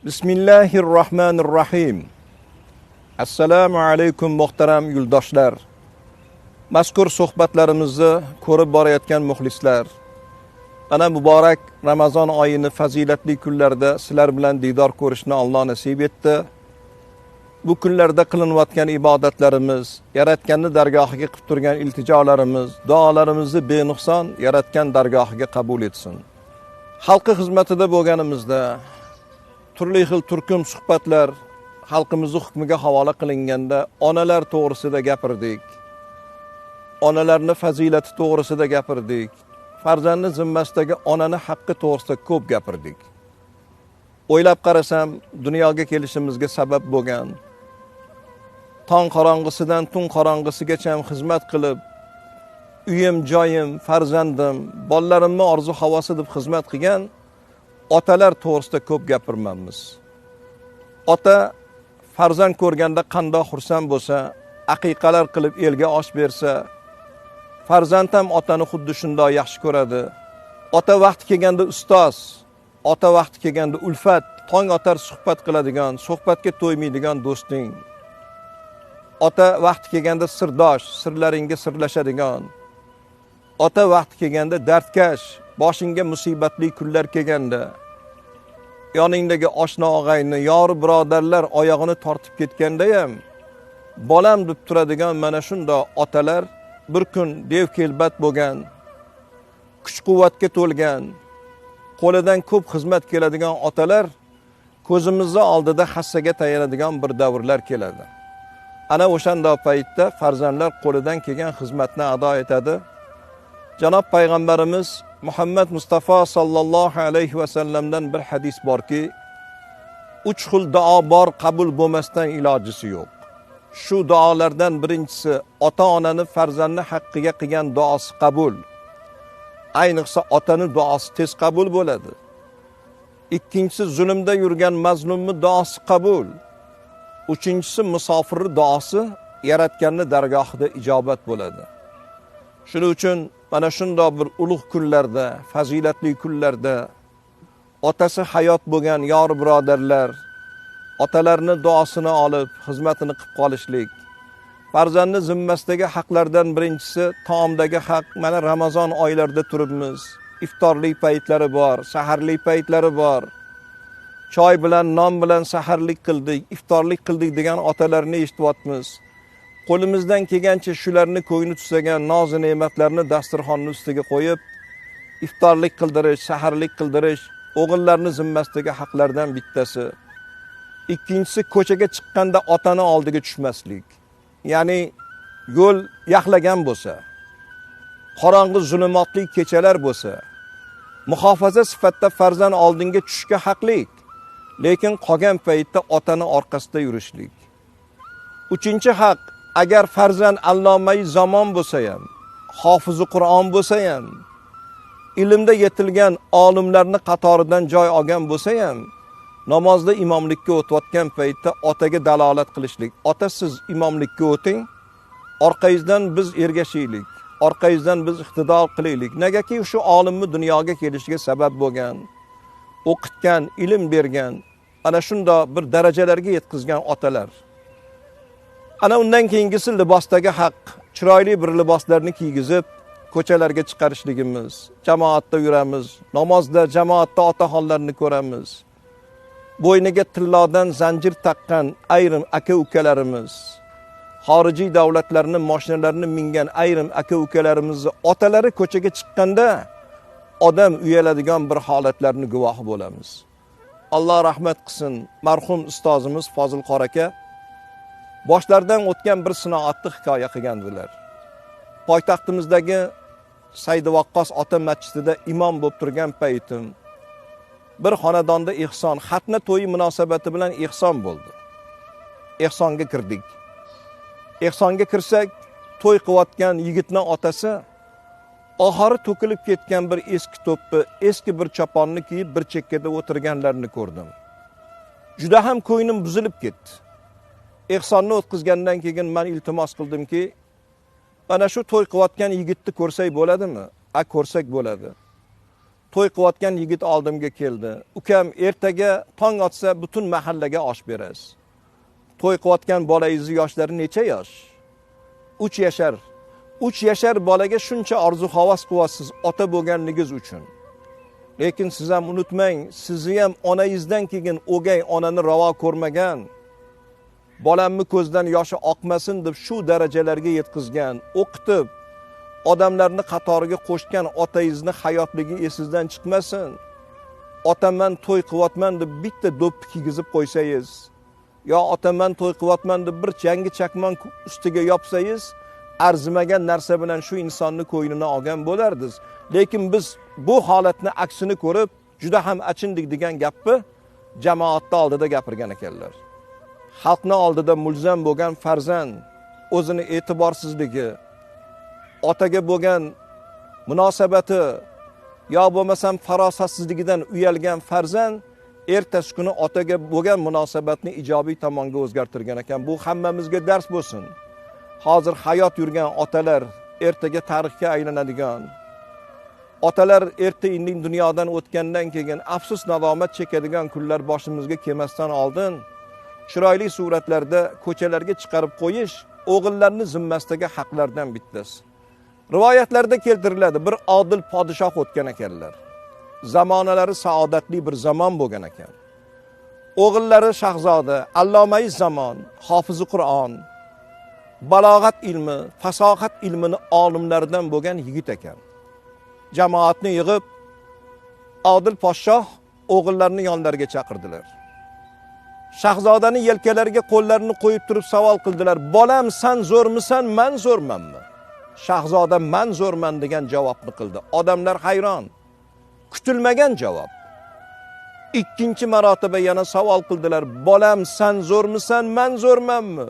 Bismillahirrahmanirrahim. Assalomu alaykum muhtaram yurtdoshlar. Mazkur suhbatlarimizni ko'rib borayotgan muxlislar, ana muborak Ramazon oyini fazilatli kunlarda sizlar bilan diydor ko'rishni Alloh nasib etdi. Bu kunlarda qilinayotgan ibodatlarimiz, Yaratganning dargohiga qilib turgan iltijolarimiz, duolarimizni benuqson Yaratgan dargohiga qabul etsin. Xalqi xizmatida bo'lganimizda turli xil turkum suhbatlar xalqimizning hukmiga havola qilinganda onalar to'g'risida gapirdik. Onalarning fazilati to'g'risida gapirdik. Farzandning zimmasidagi onaning haqqi to'g'risida ko'p gapirdik. O'ylab qarasam, dunyoga kelishimizga sabab bo'lgan, tong qorong'isidan tun qorong'isigacha xizmat qilib, uyim, joyim, farzandim, bolalarimni orzu havosi deb xizmat qilgan otalar to'g'risida ko'p gapirmaymiz. Ota farzand ko'rganda qandoq xursand bo'lsa, aqiqalar qilib elga osh bersa, farzand ham otani xuddi shunday yaxshi ko'radi. Ota vaqti kelganda ustoz, ota vaqti kelganda ulfat, tong otar suhbat qiladigan, suhbatga to'ymaydigan do'sting. Ota vaqti kelganda sirdosh, sirlaringga sirlashadigan. Ota vaqti kelganda dardkash, boshingga musibatli kunlar kelganda, yoningdagi oshna og'ayni, yor birodarlar oyog'ini tortib ketganda ham bolam deb turadigan mana shunday otalar bir kun dev kelbat bo'lgan, kuch-quvvatga to'lgan, qo'lidan ko'p xizmat keladigan otalar ko'zimizning oldida hassaga tayanadigan bir davrlar keladi. Ana o'shanda paytda farzandlar qo'lidan kelgan xizmatni ado etadi. Janob payg'ambarimiz Muhammad Mustafa sallallohu alayhi va sallamdan bir hadis borki, 3 xil duo bor, qabul bo'lmasdan ilojisi yo'q. Shu duolardan birinchisi ota-onani farzandni haqqiga qilgan duosi qabul. Ayniqsa otaning duosi tez qabul bo'ladi. Ikkinchisi zulmda yurgan mazlumning duosi qabul. Uchinchisi musofirning duosi Yaratganning dargohida ijobat bo'ladi. Shuning uchun mana shunday bir ulug' kunlarda, fazilatli kunlarda otasi hayot bo'lgan yor birodarlar otalarning duosini olib, xizmatini qilib qolishlik. Farzandning zimmasidagi haqlardan birinchisi taomdagi haq. Mana Ramazon oylarida turibmiz. Iftorlik paytlari bor, saharlik paytlari bor. Choy bilan, non bilan saharlik qildik, iftorlik qildik degan otalarni eshityapmiz. Qo'limizdan kelgancha shularni ko'ngli tusagan noz-u ne'matlarni dasturxonning ustiga qo'yib, iftorlik qildirish, saharlik qildirish o'g'illarning zimmasidagi haqlardan bittasi. Ikkinchisi ko'chaga chiqqanda otani oldiga tushmaslik. Ya'ni yo'l yaxlagan bo'lsa, qorong'i zulumotli kechalar bo'lsa, muhofaza sifatida farzand oldinga tushishga haqlik, lekin qolgan paytda otani orqasida yurishlik. Uchinchi haq, agar farzand allomai zamon bo'lsa ham, hofizi Qur'on bo'lsa ham, ilmda yetilgan olimlarning qatoridan joy olgan bo'lsa ham, namozda imomlikka o'tayotgan paytda otaga dalolat qilishlik. Ota, siz imomlikka o'ting, orqangizdan biz ergashaylik, orqangizdan biz iqtidor qilaylik. Negaki shu olimni dunyoga kelishiga sabab bo'lgan, o'qitgan, ilm bergan, ana shunday bir darajalarga yetkazgan otalar. Ana undan keyingisi libosdagi haq. Chiroyli bir liboslarni kiygizib, ko'chalarga chiqarishligimiz, jamoatda yuramiz, namozda jamoatda otaxonlarni ko'ramiz. Bo'yniga tillodan zanjir taqqan ayrim aka-ukalarimiz, xorijiy davlatlarning mashinalarini mingan ayrim aka-ukalarimizni otalari ko'chaga chiqqanda odam uyaladigan bir holatlarni guvohi bo'lamiz. Alloh rahmat qilsin, marhum ustozimiz Fozil Qor aka boshlardan o'tgan bir sinoatni hikoya qilgandilar. Poytaxtimizdagi Saidi Vaqqos ota masjidida imom bo'lib turgan paytim bir xonadonda ehson, xatna to'yi munosabati bilan ehson bo'ldi. Ehsonga kirdik. Ehsonga kirsak, to'y qilayotgan yigitning otasi oxiri to'kilib ketgan bir eski to'ppi, eski bir choponni kiyib bir chekkada o'tirganlarni ko'rdim. Juda ham ko'nglim buzilib ketdi. Ehsonni o'tkazgandan keyin men iltimos qildimki, mana shu to'y qilayotgan yigitni ko'rsak bo'ladimi? Ko'rsak bo'ladi. to'y qilayotgan yigit oldimga keldi. Ukam, ertaga tong otsa butun mahallaga osh berasiz. To'y qilayotgan bolangizni yoshlari necha yosh? 3 yashar. 3 yashar bolaga shuncha orzu-havas qilyapsiz ota bo'lganligingiz uchun. Lekin siz ham unutmang, sizni ham onangizdan keyin o'gay onani ravo ko'rmagan. Bolamni ko'zdan yoshi oqmasin deb shu darajalarga yetkazgan, o'qitib, odamlarni qatoriga qo'shgan otangizni hayotligi esingizdan chiqmasin. Otaman to'y qilyapman deb bitta do'ppi kiygizib qo'ysangiz, yo otaman to'y qilyapman deb bir jangi chakmon ustiga yopsangiz, arzimagan narsa bilan shu insonni ko'ynini olgan bo'lardingiz. Lekin biz bu holatni aksini ko'rib, juda ham achindik degan gapni jamoatda oldida gapirgan ekanlar. Xalqni oldida mulzam bo'lgan farzand o'zini e'tiborsizligi, otaga bo'lgan munosabati yo bo'lmasam farosatsizligidan uyalgan farzand ertasi kuni otaga bo'lgan munosabatni ijobiy tomonga o'zgartirgan ekan. Bu hammamizga dars bo'lsin. Hozir hayot yurgan otalar ertaga tarixga aylanadigan, otalar erta-indin dunyodan o'tgandan keyin afsus nadomat chekadigan kunlar boshimizga kelmasdan oldin chiroyli suratlarda ko'chalarga chiqarib qo'yish o'g'illarni zimmasidagi haqlardan bittasi. Rivoyatlarda keltiriladi, bir odil podshoh o'tgan ekanlar. Zamonalari saodatli bir zamon bo'lgan ekan. O'g'illari shahzoda, allomai zamon, hofizi Qur'on, balog'at ilmi, fasohat ilmini olimlaridan bo'lgan yigit ekan. Jamoatni yig'ib, odil podshoh o'g'illarni yonlariga chaqirdilar. Shahzodani yelkalariga qo'llarini qo'yib turib savol qildilar. Bolam, sen zo'rmisan, men zo'rmanmi? Shahzoda men zo'rman degan javobni qildi. Odamlar hayron. Kutilmagan javob. Ikkinchi marotaba yana savol qildilar. Bolam, sen zo'rmisan, men zo'rmanmi?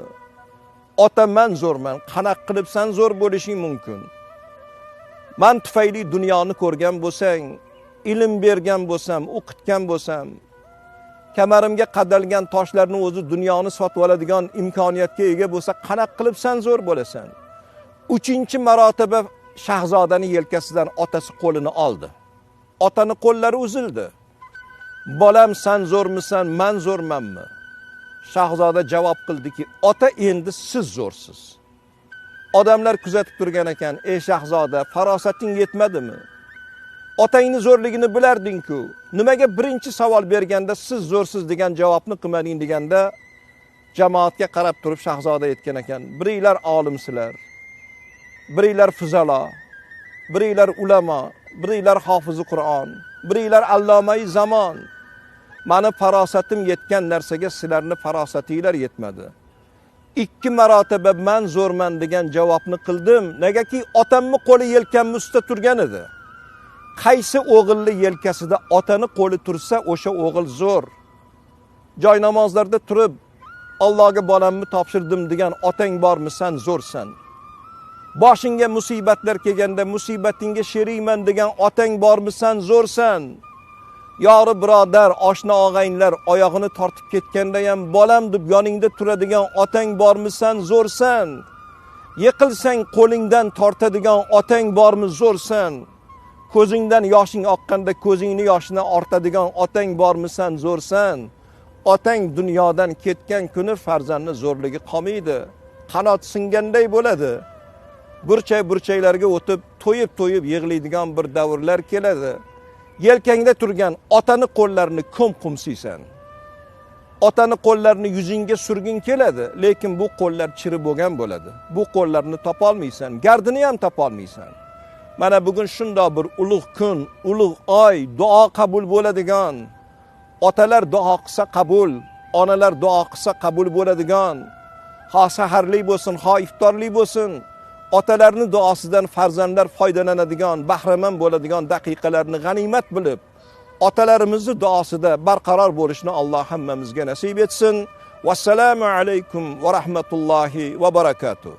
Ota, men zo'rman. Qanaqa qilib sen zo'r bo'lishing mumkin? Men tufayli dunyoni ko'rgan bo'lsang, ilm bergan bo'lsam, o'qitgan bo'lsam, kamarimga qadalgan toshlarni o'zi dunyoni sotib oladigan imkoniyatga ega bo'lsa, qanaqa qilib sen zo'r bo'lasan? Uchinchi marotaba shahzodani yelkasidan otasi qo'lini oldi. Otani qo'llari uzildi. Bolam, sen zo'rmisan, men zo'rmanmi? Shahzoda javob qildiki, ota, endi siz zo'rsiz. Odamlar kuzatib turgan ekan. Ey shahzoda, farosating yetmadimi? Otangni zo'rligini bilarding-ku. Nimaga birinchi savol berganda siz zo'rsiz degan javobni qilmading deganda jamoatga qarab turib shahzoda aytgan ekan. Biringlar olimsizlar, biringlar fuzalo, biringlar ulamo, biringlar hofizi Qur'on, biringlar allomai zamon. Mani farosatim yetgan narsaga sizlarni farosatinglar yetmadi. 2 marotaba men zo'rman degan javobni qildim. Negaki otamni qo'li yelkamni ustida turgan edi. Qaysi o'g'illi yelkasida otani qo'li tursa, o'sha o'g'il zo'r. Joy namozlarda turib, Allohga bolamni topshirdim degan otang bormi, sen zo'rsan. Boshingga musibatlar kelganda musibatingga sherikman degan otang bormi, sen zo'rsan. Yori birodar, oshna og'ayinlar oyog'ini tortib ketganda ham bolam deb yoningda turadigan otang bormi, sen zo'rsan. Yiqilsang qo'lingdan tortadigan otang bormi, zo'rsan. Ko'zingdan yoshing oqqanda ko'zingni yoshini ortadigan otang bormi, sen zo'rsan. Otang dunyodan ketgan kuni farzandni zo'rligi qolmaydi. Qanot singanday bo'ladi. Burchay-burchaylarga o'tib, to'yib yig'laydigan bir davrlar keladi. Yelkangda turgan otani qo'llarini qumsiysan. Otani qo'llarini yuzingga surgin keladi, lekin bu qo'llar chiri bo'lgan bo'ladi. Bu qo'llarni topolmaysan, gardini ham topolmaysan. Mana bugun shunday bir ulug' kun, ulug' oy, duo qabul bo'ladigan, otalar duo qilsa qabul, onalar duo qilsa qabul bo'ladigan, ha saharlik bo'lsin, ha iftorlik bo'lsin, otalarni duosidan farzandlar foydalanadigan, bahramand bo'ladigan daqiqalarni g'animat bilib, otalarimizni duosida barqaror bo'lishni Alloh hammamizga nasib etsin. Vassalomu alaykum va rahmatullohi va barakatuh.